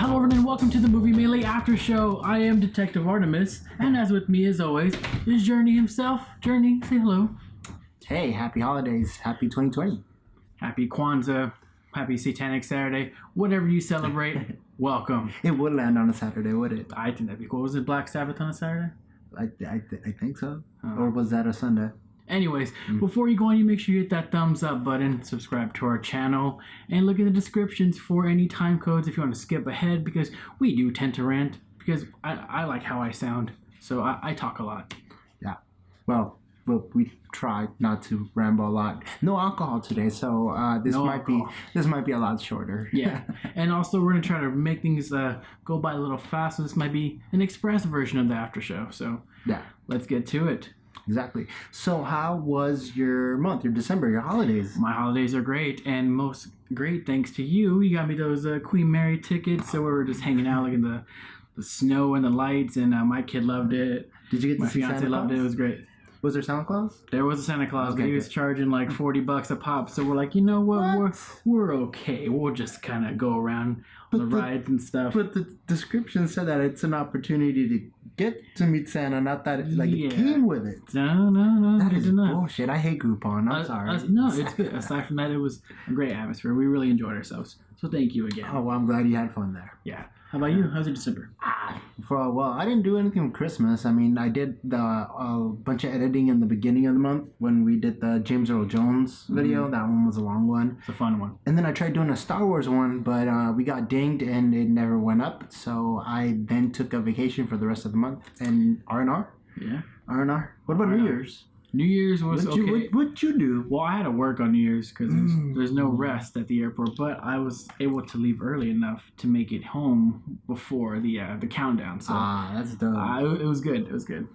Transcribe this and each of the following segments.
Hello everyone and welcome to the Movie Melee Aftershow. I am Detective Artemis, and as with me as always is Jerni himself. Jerni, say hello. Hey, happy holidays. Happy 2020. Happy Kwanzaa. Happy Satanic Saturday. Whatever you celebrate, welcome. It would land on a Saturday, would it? I think that'd be cool. Was it Black Sabbath on a Saturday? I think so. Or was that a Sunday? Anyways, before you go on, you make sure you hit that thumbs up button, subscribe to our channel, and look at the descriptions for any time codes if you want to skip ahead, because we do tend to rant, because I like how I sound, so I talk a lot. Yeah. Well, we try not to ramble a lot. No alcohol today, so this might be a lot shorter. Yeah. And also we're going to try to make things go by a little fast, so this might be an express version of the after show. So yeah, let's get to it. Exactly. So how was your month, your December, your holidays? My holidays are great, and most great thanks to you. You got me those Queen Mary tickets, so we were just hanging out, like in the snow and the lights, and my kid loved it. Did you get to see Santa? My fiance loved it. It was great. Was there Santa Claus? There was a Santa Claus, but he was charging like $40 a pop. So we're like, you know what? We're okay. We'll just kind of go around on the rides and stuff. But the description said that it's an opportunity to get to meet Santa, not that it came with it. No. That is bullshit. I hate Groupon. I'm sorry. No, it's good. Aside from that, it was a great atmosphere. We really enjoyed ourselves. So thank you again. Oh, well, I'm glad you had fun there. Yeah. How about you? How's your December? Well, I didn't do anything with Christmas. I mean, I did a bunch of editing in the beginning of the month when we did the James Earl Jones video. That one was a long one. It's a fun one. And then I tried doing a Star Wars one, but we got dinged and it never went up. So I then took a vacation for the rest of the month and R&R. Yeah. R&R. What about New Year's? New Year's was okay. What'd you do? Well, I had to work on New Year's because there's no rest at the airport, but I was able to leave early enough to make it home before the countdown. So that's dope. It was good. It was good.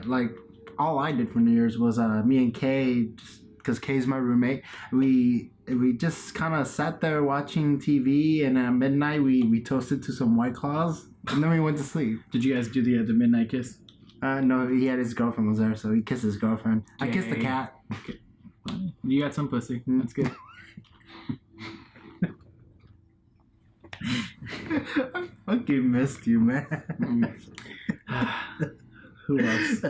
Like, all I did for New Year's was me and Kay, because Kay's my roommate, we just kind of sat there watching TV, and at midnight we toasted to some White Claws, and then we went to sleep. Did you guys do the midnight kiss? No, he had his girlfriend was there, so he kissed his girlfriend. Dang. I kissed the cat. Okay. You got some pussy. That's good. I fucking missed you, man. Who else?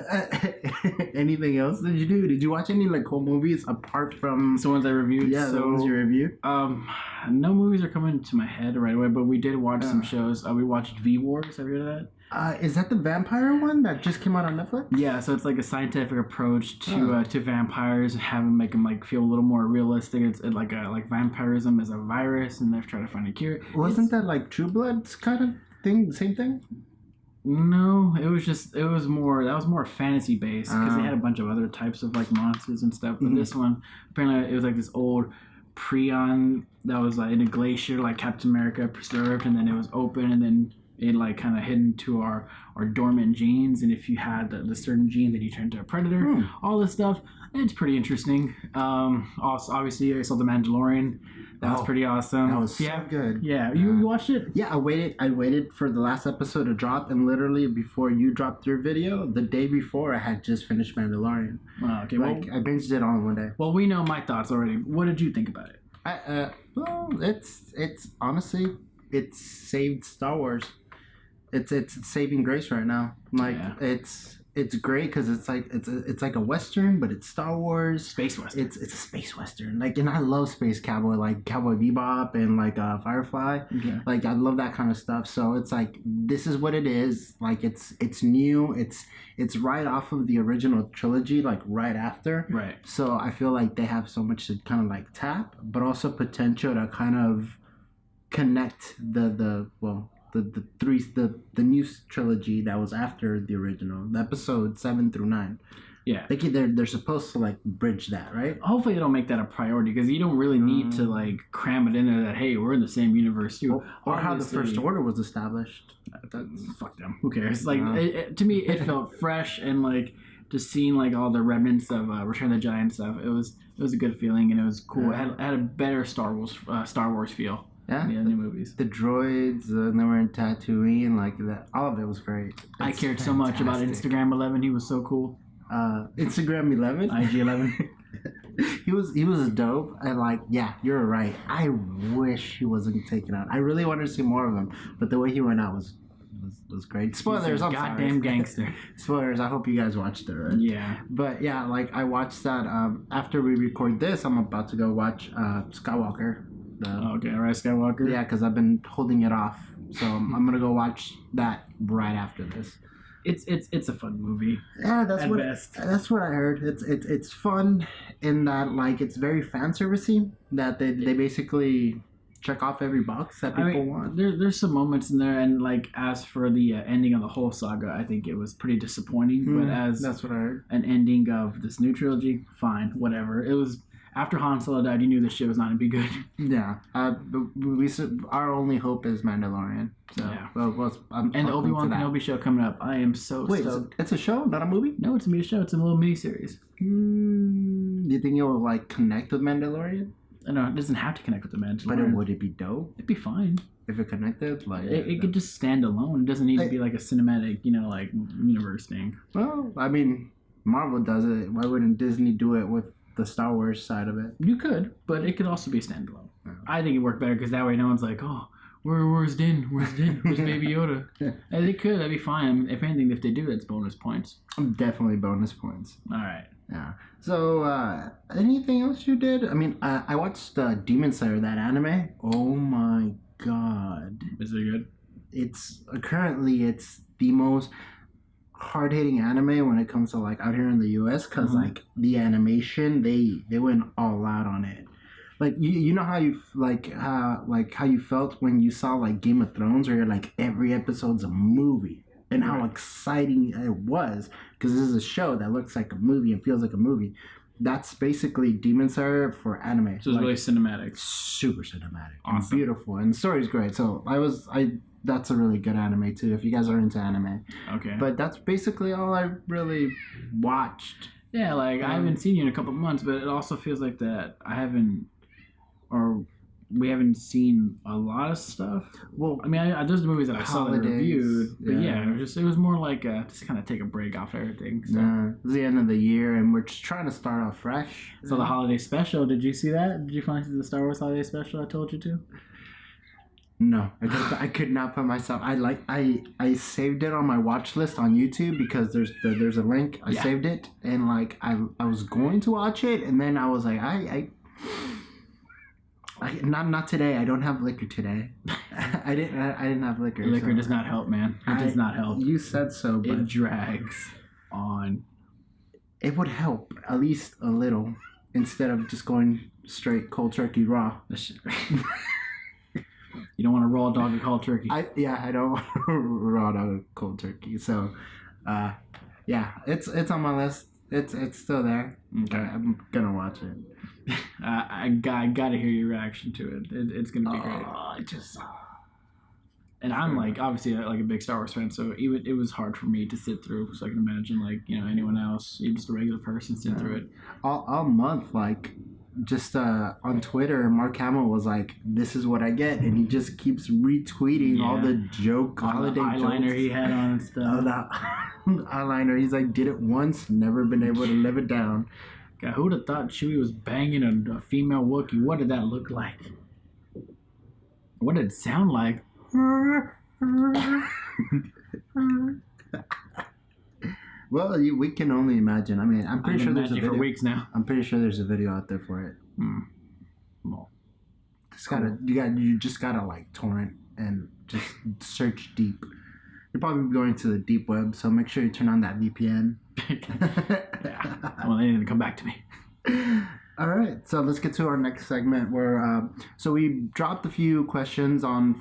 Anything else did you do? Did you watch any cool movies apart from the ones I reviewed? Yeah, the ones you reviewed. No movies are coming to my head right away, but we did watch some shows. We watched V-Wars. Have you heard of that? Is that the vampire one that just came out on Netflix? Yeah, so it's like a scientific approach to vampires, and make them feel a little more realistic. It's like vampirism is a virus, and they're trying to find a cure. Wasn't that True Blood's kind of thing? Same thing? No, it was more fantasy based because they had a bunch of other types of monsters and stuff. But this one, apparently, it was this old prion that was in a glacier, like Captain America preserved, and then it was open, and then it kind of hidden to our dormant genes, and if you had the certain gene, then you turn into a predator. All this stuff, it's pretty interesting. Also, obviously, I saw The Mandalorian. That was pretty awesome. That was so good. Yeah, you watched it? Yeah, I waited for the last episode to drop, and literally before you dropped your video, the day before, I had just finished Mandalorian. Oh, okay. I binged it all in one day. Well, we know my thoughts already. What did you think about it? Well, it's honestly, it's saved Star Wars. It's saving grace right now. It's great because it's like a Western, but it's Star Wars. Space Western. It's a space Western. And I love space cowboy, like Cowboy Bebop and Firefly. Okay. I love that kind of stuff. So it's this is what it is. It's new. It's right off of the original trilogy, right after. Right. So I feel like they have so much to kind of tap, but also potential to kind of connect the new trilogy that was after the original, the episode 7 through 9. Yeah, they're supposed to bridge that, right? Hopefully they don't make that a priority because you don't really need to cram it in there that hey, we're in the same universe too, or how the First Order was established. Fuck them. Who cares? To me, it felt fresh and just seeing all the remnants of Return of the Giant stuff. It was a good feeling and it was cool. Yeah. It had a better Star Wars feel. Yeah, the new movies. The droids, and they were in Tatooine, that. All of it was great. I cared so much about Instagram 11. He was so cool. Instagram 11? IG 11. He was dope, and like, yeah, you're right. I wish he wasn't taken out. I really wanted to see more of him, but the way he went out was great. Spoilers, I'm goddamn sorry. Gangster. Spoilers. I hope you guys watched it, right? Yeah. But yeah, like I watched that. After we record this, I'm about to go watch Skywalker. Okay, Rise Skywalker. Yeah, because I've been holding it off, so I'm gonna go watch that right after this. It's a fun movie. Yeah, At best. that's what I heard. It's fun in that like it's very fan servicey. That they basically check off every box that people want. There's some moments in there, and like as for the ending of the whole saga, I think it was pretty disappointing. But as that's what I heard. An ending of this new trilogy, fine, whatever. It was after Han Solo died, you knew this shit was not gonna be good. Yeah, our only hope is Mandalorian. So yeah. And the Obi-Wan Kenobi show coming up. I am so stoked. It's a show, not a movie? No, it's a show. It's a little mini series. Do you think it will like connect with Mandalorian? No, it doesn't have to connect with the Mandalorian. But would it be dope? It'd be fine. If it connected, like it could just stand alone. It doesn't need to be like a cinematic, like universe thing. Well, I mean, Marvel does it. Why wouldn't Disney do it with the Star Wars side of it? You could, but it could also be standalone. Yeah. I think it worked better because that way no one's like, oh, where's Din? Where's Din? Where's Baby Yoda? And they could. That'd be fine. If anything, if they do, it's bonus points. Definitely bonus points. All right. Yeah. So, anything else you did? I mean, I watched Demon Slayer, that anime. Oh my god. Is it good? It's the most hard-hitting anime when it comes to like out here in the US, because like the animation, they went all out on it. Like you know how how you felt when you saw like Game of Thrones, where you're like every episode's a movie, and how exciting it was, because this is a show that looks like a movie and feels like a movie. That's basically Demon Slayer for anime. So it's really cinematic. Super cinematic. Awesome. And beautiful. And the story's great. So that's a really good anime too, if you guys are into anime. Okay. But that's basically all I really watched. Yeah, like I haven't seen you in a couple months, but it also feels like that we haven't seen a lot of stuff. Well, I mean, there's the movies that I saw that reviewed, but yeah, it was more like just kind of take a break off everything. So. It's the end of the year, and we're just trying to start off fresh. So the holiday special, did you see that? Did you finally see the Star Wars holiday special I told you to? No, I could not put myself. I saved it on my watch list on YouTube because there's a link. I saved it, and like I was going to watch it, and then I was like not today. I don't have liquor today. I didn't have liquor. Liquor does not help, man. It does not help. You said so, but it drags on. It would help at least a little instead of just going straight cold turkey raw. You don't want a raw dog and cold turkey. I don't want a raw dog and cold turkey. So, it's on my list. It's still there. Okay. I'm gonna watch it. I gotta hear your reaction to it. It's gonna be great. And I'm like obviously like a big Star Wars fan, so it was hard for me to sit through. So I can imagine like anyone else, even just a regular person, sit through it all month. Like just on Twitter, Mark Hamill was like, "This is what I get," and he just keeps retweeting all the holiday eyeliner jokes he had on and stuff. Eyeliner. He's like, did it once, never been able to live it down. God, who'd have thought Chewie was banging a female Wookiee? What did that look like? What did it sound like? Well, we can only imagine. I mean, I'm pretty sure there's a video for weeks now. I'm pretty sure there's a video out there for it. Well, you just gotta like torrent and just search deep. You're probably going to the deep web, so make sure you turn on that VPN. Well, they didn't come back to me. All right, so let's get to our next segment where so we dropped a few questions on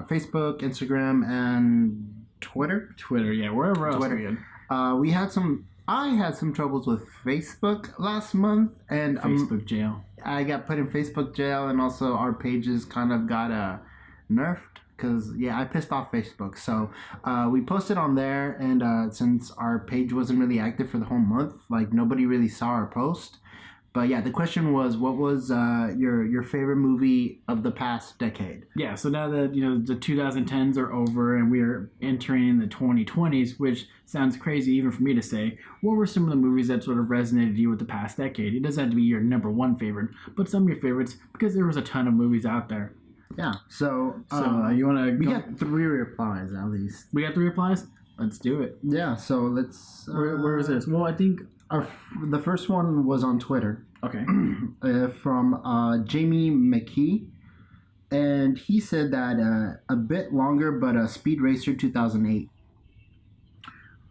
Facebook, Instagram, and Twitter. Yeah, wherever else we had. I had some troubles with Facebook last month, and Facebook jail. I got put in Facebook jail, and also our pages kind of got nerfed. Because, I pissed off Facebook. So, we posted on there, and since our page wasn't really active for the whole month, like, nobody really saw our post. But yeah, the question was, what was your favorite movie of the past decade? Yeah, so now that the 2010s are over and we are entering the 2020s, which sounds crazy even for me to say, what were some of the movies that sort of resonated with you with the past decade? It doesn't have to be your number one favorite, but some of your favorites, because there was a ton of movies out there. Yeah, so you want to? We got 3 replies at least. We got 3 replies. Let's do it. Yeah, so let's. Where was this? Well, I think the first one was on Twitter. Okay. From Jamie McKee, and he said that a bit longer, but Speed Racer 2008.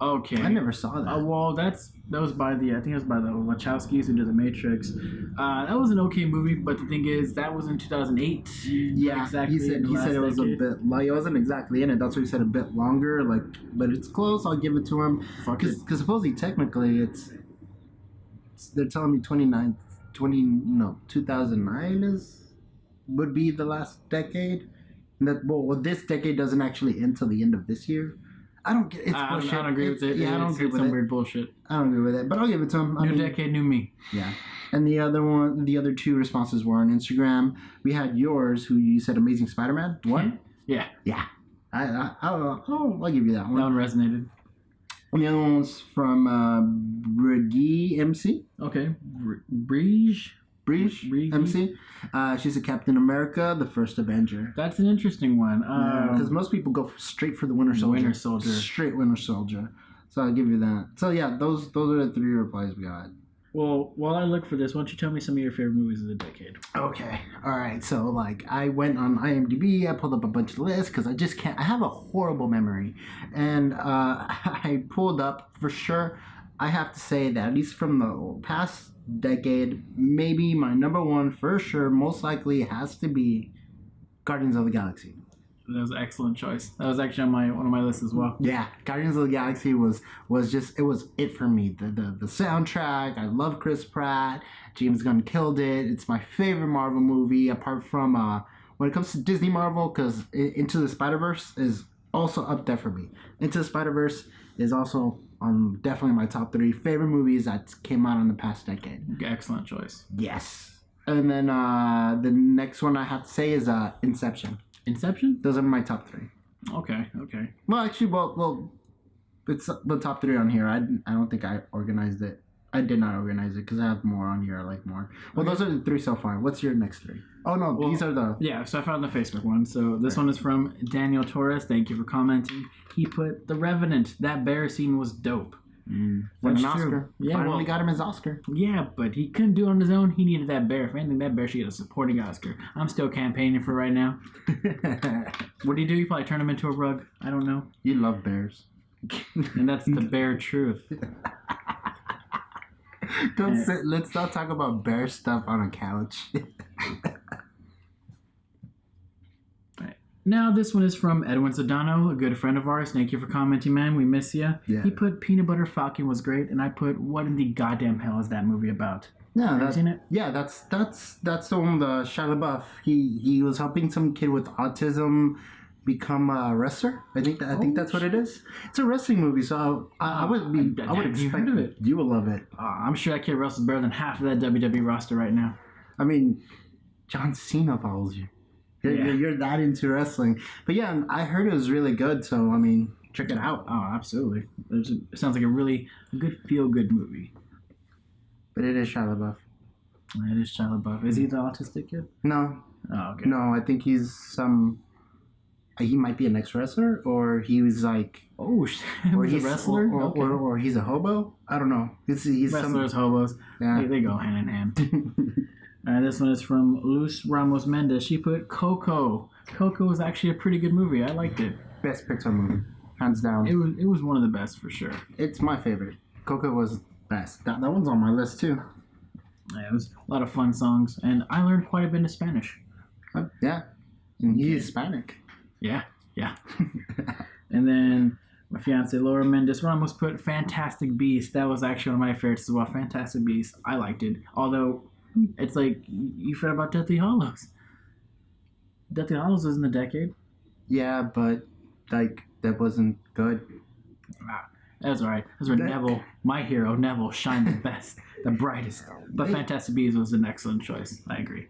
Okay. I never saw that. Well, that was by the Wachowskis who did The Matrix. That was an okay movie, but the thing is, that was in 2008. Yeah, exactly. He said it was a bit like it wasn't exactly in it. That's why he said a bit longer. Like, but it's close. I'll give it to him. Because supposedly, technically, they're telling me 2009 would be the last decade. And this decade doesn't actually end till the end of this year. I don't get it. I don't agree with it. Yeah, I don't agree with it. Weird bullshit. I don't agree with it, but I'll give it to him. New decade, new me. Yeah. And the other 2 responses were on Instagram. We had yours, who you said Amazing Spider-Man. What? Yeah. Yeah. I'll give you that one. That one resonated. And the other one was from Briggy MC. Okay. Brige MC. She's a Captain America, the first Avenger. That's an interesting one. Because most people go straight for the Winter Soldier. Straight Winter Soldier. So I'll give you that. So yeah, those are the 3 replies we got. Well, while I look for this, why don't you tell me some of your favorite movies of the decade? Okay. All right. So, I went on IMDb. I pulled up a bunch of lists because I just can't. I have a horrible memory. And I pulled up, for sure, I have to say that, at least from the past decade, maybe my number one, for sure, most likely has to be Guardians of the Galaxy. That was an excellent choice. That was actually on one of my lists as well. Yeah, Guardians of the Galaxy was just it for me. The soundtrack. I love Chris Pratt. James Gunn killed it. It's my favorite Marvel movie, apart from when it comes to Disney Marvel, because Into the Spider-Verse is also up there for me. Into the Spider-Verse is also on definitely my top 3 favorite movies that came out in the past decade. Excellent choice. Yes. And then the next one I have to say is Inception. Inception? Those are my top 3. Okay. Well, actually, it's the top 3 on here. I don't think I organized it. I did not organize it because I have more on here. I like more. Well, okay. Those are the 3 so far. What's your next 3? Oh, no, these are the... Yeah, so I found the Facebook one. So this one is from Daniel Torres. Thank you for commenting. He put The Revenant. That bear scene was dope. Won an Oscar. Yeah, finally got him his Oscar. Yeah, but he couldn't do it on his own. He needed that bear. If anything, that bear should get a supporting Oscar. I'm still campaigning for right now. What do? You probably turn him into a rug. I don't know. You love bears. And that's the bare truth. Let's not talk about bear stuff on a couch. Now, this one is from Edwin Sedano, a good friend of ours. Thank you for commenting, man. We miss you. Yeah. He put Peanut Butter Falcon was great, and I put, what in the goddamn hell is that movie about? Yeah, have you seen it? Yeah, that's the one with Shia LaBeouf. He was helping some kid with autism become a wrestler. I think that's what it is. It's a wrestling movie, so I would expect it. You will love it. I'm sure that kid wrestles better than half of that WWE roster right now. I mean, John Cena follows you. You're that into wrestling. But yeah, I heard it was really good, so I mean, check it out. Oh, absolutely. It sounds like a really good feel-good movie. But it is Shia LaBeouf. It is Shia LaBeouf. Is he the autistic kid? No. Oh, okay. No, I think he's he might be an ex-wrestler, or he was like... Oh, or he's a wrestler? Or he's a hobo? I don't know. He's Wrestlers, hobos. Yeah. They go hand in hand. This one is from Luz Ramos Mendez. She put Coco. Coco was actually a pretty good movie. I liked it. Best Pixar movie, hands down. It was one of the best for sure. It's my favorite. Coco was best. That one's on my list too. Yeah, it was a lot of fun songs, and I learned quite a bit of Spanish. Yeah, and he's Hispanic. Yeah. And then my fiance Laura Mendez Ramos put Fantastic Beasts. That was actually one of my favorites as well. Fantastic Beasts. I liked it, although. It's like, you forgot about Deathly Hallows. Deathly Hallows was in the decade. Yeah, but, that wasn't good. That's all right. That's where Neville, my hero, Neville, shined the best, the brightest. But Fantastic Beasts was an excellent choice. I agree.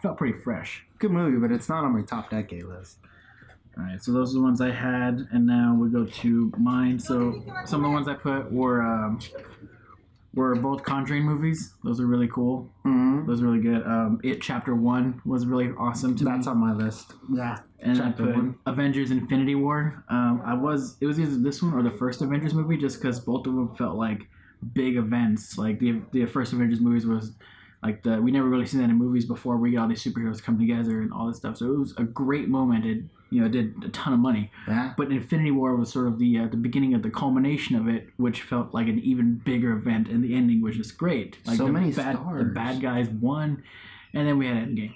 Felt pretty fresh. Good movie, but it's not on my top decade list. All right, so those are the ones I had, and now we go to mine. So some of the ones I put were both Conjuring movies. Those are really cool. Mm-hmm. Those are really good. It Chapter 1 was really awesome to me. That's on my list. Yeah. And Chapter I put 1. Avengers Infinity War. It was either this one or the first Avengers movie, just because both of them felt like big events. Like the first Avengers movies was like we never really seen that in movies before, where you get all these superheroes come together and all this stuff. So it was a great moment. It did a ton of money. Yeah. But Infinity War was sort of the beginning of the culmination of it, which felt like an even bigger event, and the ending was just great. Like so many stars. The bad guys won, and then we had Endgame.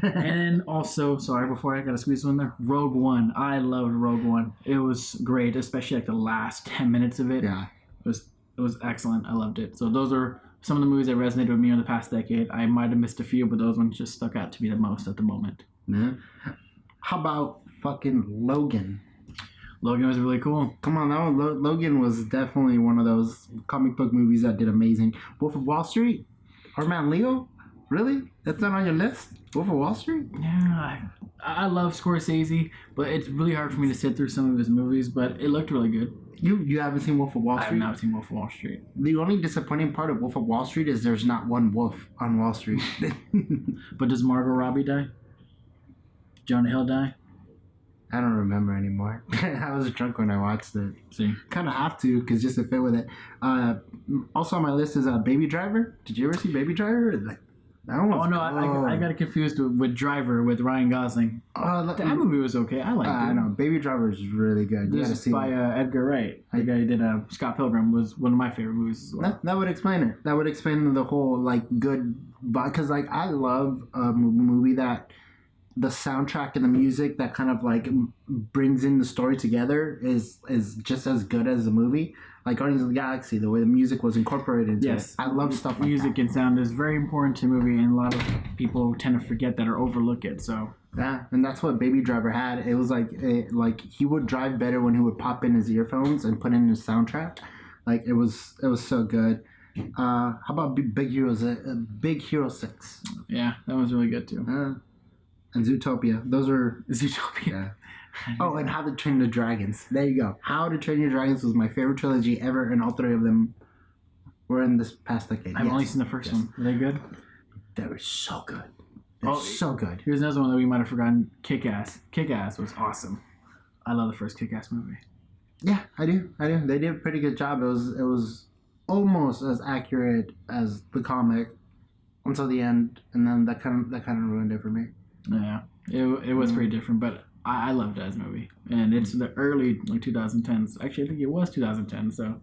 And also, sorry, before I gotta squeeze one there, Rogue One. I loved Rogue One. It was great, especially like the last 10 minutes of it. Yeah. It was excellent. I loved it. So those are some of the movies that resonated with me in the past decade. I might have missed a few, but those ones just stuck out to me the most at the moment. Yeah. How about fucking Logan? Logan was really cool. Come on, that one, Logan was definitely one of those comic book movies that did amazing. Wolf of Wall Street? Our man Leo? Really? That's not on your list? Wolf of Wall Street? Yeah, I love Scorsese, but it's really hard for me to sit through some of his movies, but it looked really good. You haven't seen Wolf of Wall Street? I have not seen Wolf of Wall Street. The only disappointing part of Wolf of Wall Street is there's not one wolf on Wall Street. But does Margot Robbie die? Jonah Hill die? I don't remember anymore. I was drunk when I watched it. See, kind of have to, because just to fit with it. Also on my list is Baby Driver. Did you ever see Baby Driver? That one was I got it confused with Driver with Ryan Gosling. That movie was okay. I liked it. I know. Baby Driver is really good. You gotta see by Edgar Wright. The guy who did Scott Pilgrim was one of my favorite movies as well. That would explain it. That would explain the whole good, because I love a movie that the soundtrack and the music that kind of brings in the story together is just as good as the movie. Like Guardians of the Galaxy, the way the music was incorporated into it. I love stuff like music that. And sound is very important to a movie, and a lot of people tend to forget that or overlook it. So yeah, and that's what Baby Driver had. It was like he would drive better when he would pop in his earphones and put in his soundtrack. Like it was so good. How about Big Hero 6? Yeah, that was really good too. And Zootopia. Those are Zootopia. Yeah. Oh, and How to Train Your Dragons. There you go. How to Train Your Dragons was my favorite trilogy ever, and all three of them were in this past decade. I've only seen the first one. Were they good? They were so good. They're so good. Here's another one that we might have forgotten. Kick-Ass. Kick-Ass was awesome. I love the first Kick-Ass movie. Yeah, I do. They did a pretty good job. It was almost as accurate as the comic until the end, and then that kind of ruined it for me. Yeah, it was pretty different, but I loved it as a movie. And it's the early 2010s. Actually, I think it was 2010, so a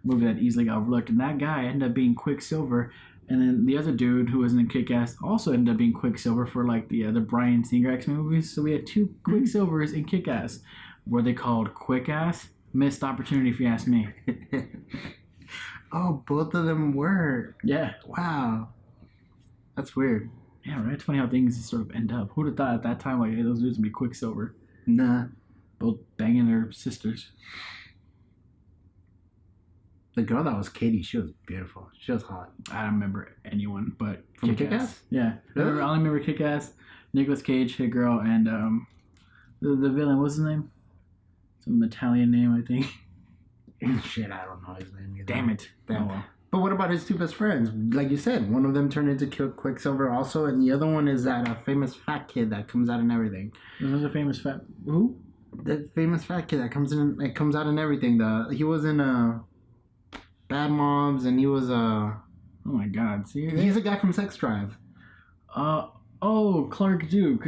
movie that easily got overlooked. And that guy ended up being Quicksilver. And then the other dude who was in Kick-Ass also ended up being Quicksilver for the Bryan Singer X-Men movies. So we had two Quicksilvers in Kick-Ass. Were they called Quick-Ass? Missed opportunity if you ask me. Oh, both of them were. Yeah. Wow. That's weird. Yeah, right? It's funny how things sort of end up. Who'd have thought at that time, hey, those dudes would be Quicksilver? Nah. Both banging their sisters. The girl that was Katie, she was beautiful. She was hot. I don't remember anyone, but from Kick-Ass? Yeah. Really? I only remember Kick-Ass, Nicolas Cage, Hit Girl, and the villain, what's his name? Some Italian name, I think. Shit, I don't know his name either. Damn it. Damn. Oh, well. But what about his two best friends? Like you said, one of them turned into Quicksilver also, and the other one is that famous fat kid that comes out in everything. Who's a famous fat... Who? The famous fat kid that comes out in everything. He was in Bad Moms, and he was Oh my God! See, he's a guy from Sex Drive. Clark Duke.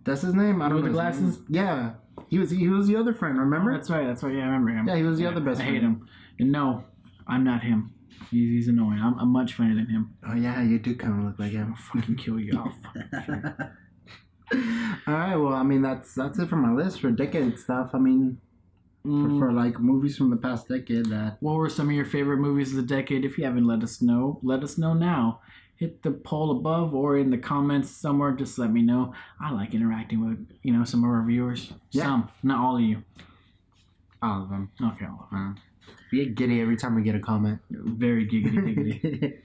That's his name. I don't know. With the glasses. Yeah, he was the other friend. Remember? Oh, that's right. Yeah, I remember him. Yeah, he was the other best friend. I hate him. And no, I'm not him. He's annoying. I'm much funnier than him. Oh yeah, you do kind of look like him. I'll fucking kill you. I'll fucking kill you. All right. Well, I mean that's it for my list for decade stuff. I mean. For movies from the past decade. What were some of your favorite movies of the decade? If you haven't let us know now. Hit the poll above or in the comments somewhere. Just let me know. I like interacting with some of our viewers. Yeah. Some, not all of you. All of them. Okay, all of them. We get giddy every time we get a comment. Very giggity giggity.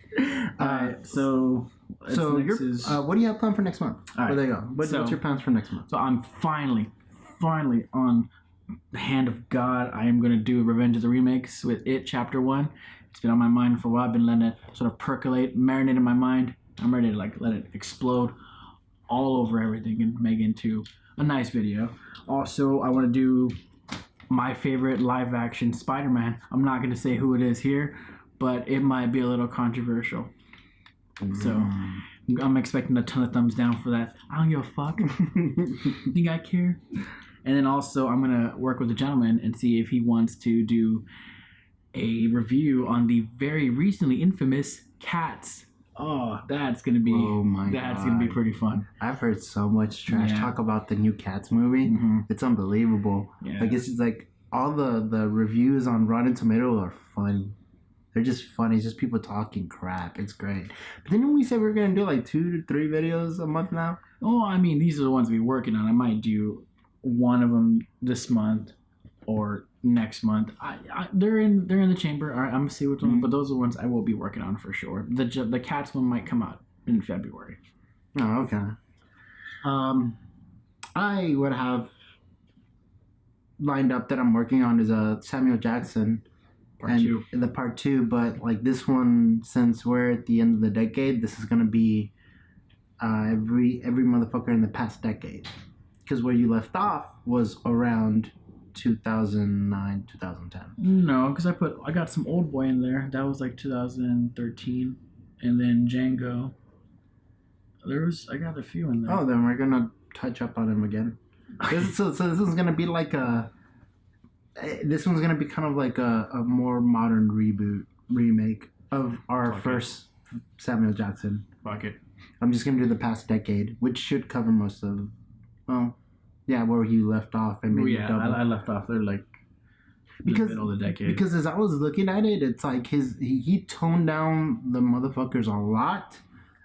Alright, so what do you have planned for next month? All right. Where they go? What's your plans for next month? So I'm finally on the hand of God. I am going to do Revenge of the Remakes with It Chapter 1. It's been on my mind for a while. I've been letting it sort of percolate, marinate in my mind. I'm ready to let it explode all over everything and make it into a nice video. Also, I want to do my favorite live action Spider-Man. I'm not going to say who it is here, but it might be a little controversial. So I'm expecting a ton of thumbs down for that. I don't give a fuck. Think I care? And then also I'm going to work with a gentleman and see if he wants to do a review on the very recently infamous Cats. Oh, that's gonna be gonna be pretty fun. I've heard so much trash talk about the new Cats movie. It's unbelievable. Like it's just like all the reviews on Rotten Tomatoes are funny. They're just funny. It's just people talking crap. It's great. But didn't we say we were gonna do like 2 to 3 videos a month now? Oh, I mean, these are the ones we're working on. I might do one of them this month or next month. They're in the chamber. All right, I'm gonna see which one, but those are the ones I will be working on for sure. The Cats one might come out in February. Oh, okay. I would have lined up that I'm working on is a Samuel Jackson part 2, but like this one, since we're at the end of the decade, this is gonna be every motherfucker in the past decade, because where you left off was around 2009, 2010. No, because I got some Old Boy in there. That was like 2013, and then Django. I got a few in there. Oh, then we're gonna touch up on him again. So this is gonna be like this one's gonna be kind of like a more modern remake of our first Samuel Jackson. Fuck it. I'm just gonna do the past decade, which should cover most of. Well. Yeah, where he left off and maybe double. I left off there like the middle of the decade. Because as I was looking at it, it's like he toned down the motherfuckers a lot,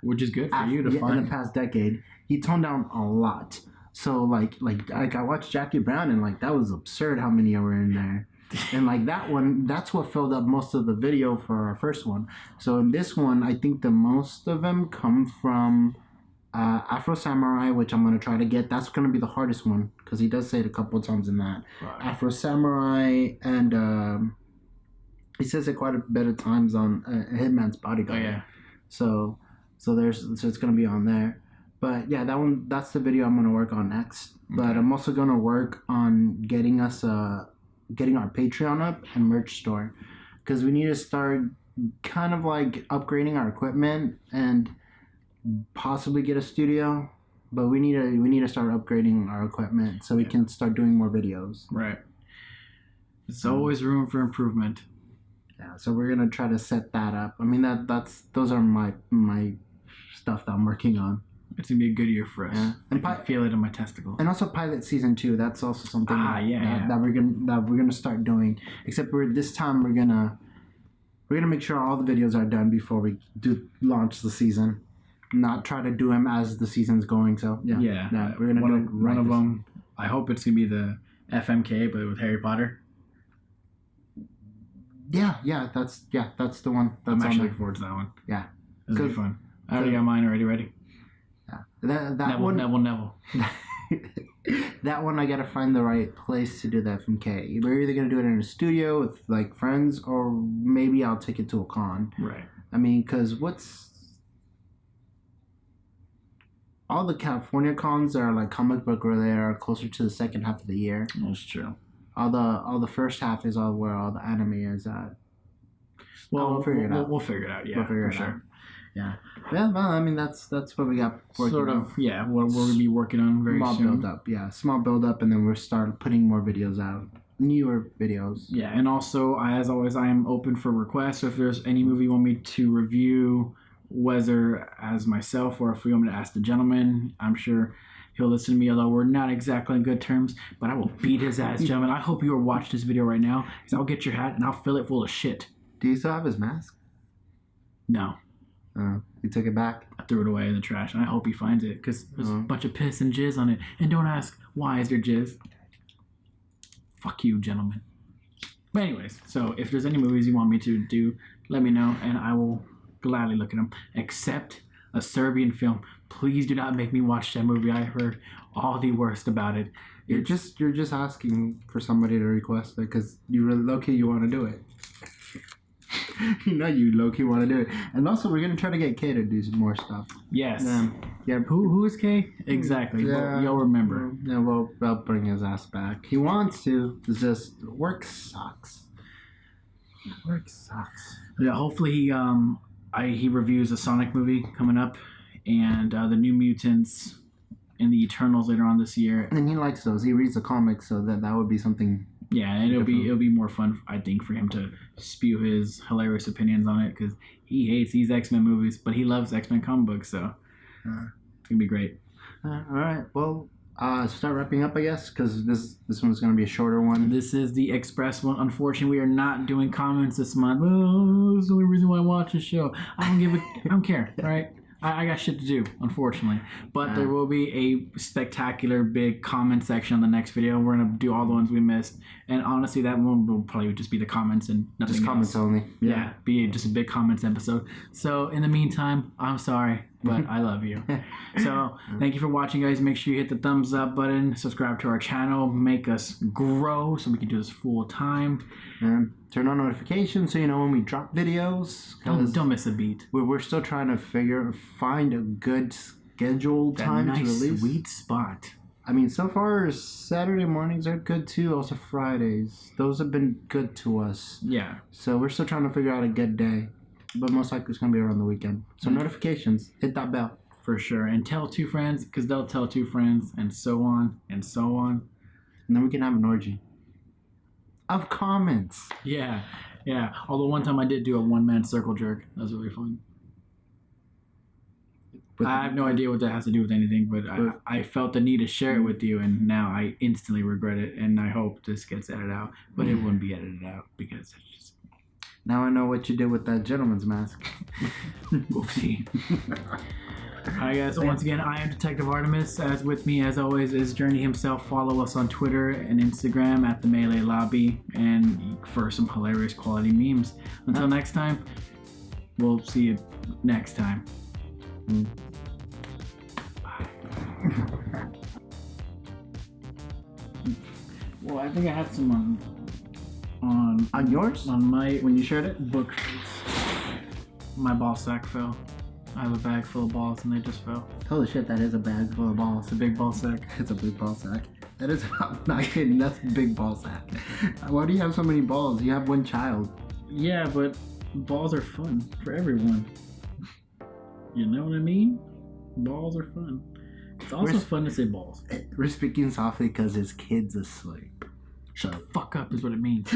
which is good for you to find. In the past decade, he toned down a lot. So like I watched Jackie Brown and like that was absurd how many were in there, and like that one, that's what filled up most of the video for our first one. So in this one, I think the most of them come from Afro Samurai, which I'm going to try to get. That's going to be the hardest one because he does say it a couple of times in that. Right. Afro Samurai, and he says it quite a bit of times on Hitman's Bodyguard. Oh, yeah. So it's going to be on there. But yeah, that's the video I'm going to work on next. Okay. But I'm also going to work on getting our Patreon up and merch store, because we need to start kind of like upgrading our equipment and possibly get a studio, but we need to start upgrading our equipment so we can start doing more videos. Right. There's always room for improvement. Yeah, so we're gonna try to set that up. I mean those are my stuff that I'm working on. It's gonna be a good year for us. Yeah. And I can feel it in my testicles. And also Pilot Season 2. That's also something that we're gonna start doing. Except this time we're gonna make sure all the videos are done before we do launch the season. Not try to do them as the season's going. So yeah, we're gonna do it right. One of them, I hope it's gonna be the FMK, but with Harry Potter. Yeah, that's the one. I'm actually looking forward to that one. Yeah, it's gonna be fun. I already got mine already ready. Yeah, Neville. That one I gotta find the right place to do the FMK. We're either gonna do it in a studio with like friends, or maybe I'll take it to a con. Right. I mean, because all the California cons are like comic book related are closer to the second half of the year. That's true. All the first half is all where all the anime is at. Well, we'll figure it out. We'll figure it out. Yeah, we'll figure it out. Yeah. Yeah. Well, I mean that's what we got. Sort of. Yeah. What we're gonna be working on very soon. Small build up. Yeah. Small build up, and then we'll start putting more videos out. Newer videos. Yeah, and also as always, I am open for requests. So if there's any movie you want me to review, whether as myself or if you want me to ask the gentleman, I'm sure he'll listen to me, although we're not exactly on good terms, but I will beat his ass, gentlemen. I hope you are watching this video right now, because I'll get your hat and I'll fill it full of shit. Do you still have his mask? No. You took it back? I threw it away in the trash, and I hope he finds it, because there's a bunch of piss and jizz on it. And don't ask, why is there jizz? Fuck you, gentlemen. But anyways, so if there's any movies you want me to do, let me know, and I will gladly look at them. Except a Serbian film. Please do not make me watch that movie. I heard all the worst about it. You're just asking for somebody to request it because you really low-key you want to do it. You know you low-key want to do it. And also we're going to try to get Kay to do some more stuff. Yes. Yeah. Who is Kay? Exactly. Yeah. You'll remember. Yeah, we'll bring his ass back. He wants to. It's just work sucks. Work sucks. Yeah, hopefully he reviews a Sonic movie coming up and the New Mutants and the Eternals later on this year. And he likes those. He reads the comics, so that would be something. Yeah, and it'll be more fun, I think, for him to spew his hilarious opinions on it because he hates these X-Men movies, but he loves X-Men comic books, so it's gonna be great. All right, well, start wrapping up, I guess, because this one's gonna be a shorter one. This is the express one. Unfortunately, we are not doing comments this month. Oh, this is the only reason why I watch this show. I don't care. All right. I got shit to do, unfortunately. But there will be a spectacular big comment section on the next video. We're going to do all the ones we missed. And honestly, that one will probably just be the comments and nothing just comments else. only. Yeah, be just a big comments episode. So in the meantime, I'm sorry, but I love you. So thank you for watching, guys. Make sure you hit the thumbs up button. Subscribe to our channel. Make us grow so we can do this full time. And turn on notifications so you know when we drop videos. Don't miss a beat. We're still trying to find a good scheduled time to release. Sweet spot. I mean, so far Saturday mornings are good too. Also Fridays, those have been good to us. Yeah. So we're still trying to figure out a good day, but most likely it's gonna be around the weekend. So notifications, hit that bell for sure, and tell 2 friends because they'll tell 2 friends, and so on and so on. And then we can have an orgy of comments. Yeah. Although one time I did do a 1-man circle jerk. That was really fun. I have no idea what that has to do with anything, but I felt the need to share it with you, and now I instantly regret it, and I hope this gets edited out, but it wouldn't be edited out because it's just... Now I know what you did with that gentleman's mask. Oopsie. Alright guys, so once again, I am Detective Artemis. As with me, as always, is Jerni himself. Follow us on Twitter and Instagram at the Melee Lobby, and for some hilarious quality memes. Until next time, we'll see you next time. Well, I think I had some on yours? On my when you shared it? Book. My ball sack fell. I have a bag full of balls and they just fell. Holy shit, that is a bag full of balls. It's a big ball sack. It's a big ball sack. That is not kidding. That's a big ball sack. Why do you have so many balls? You have one child. Yeah, but balls are fun for everyone. You know what I mean? Balls are fun. It's also fun to say balls. We're speaking softly because his kid's asleep. Shut the fuck up is what it means.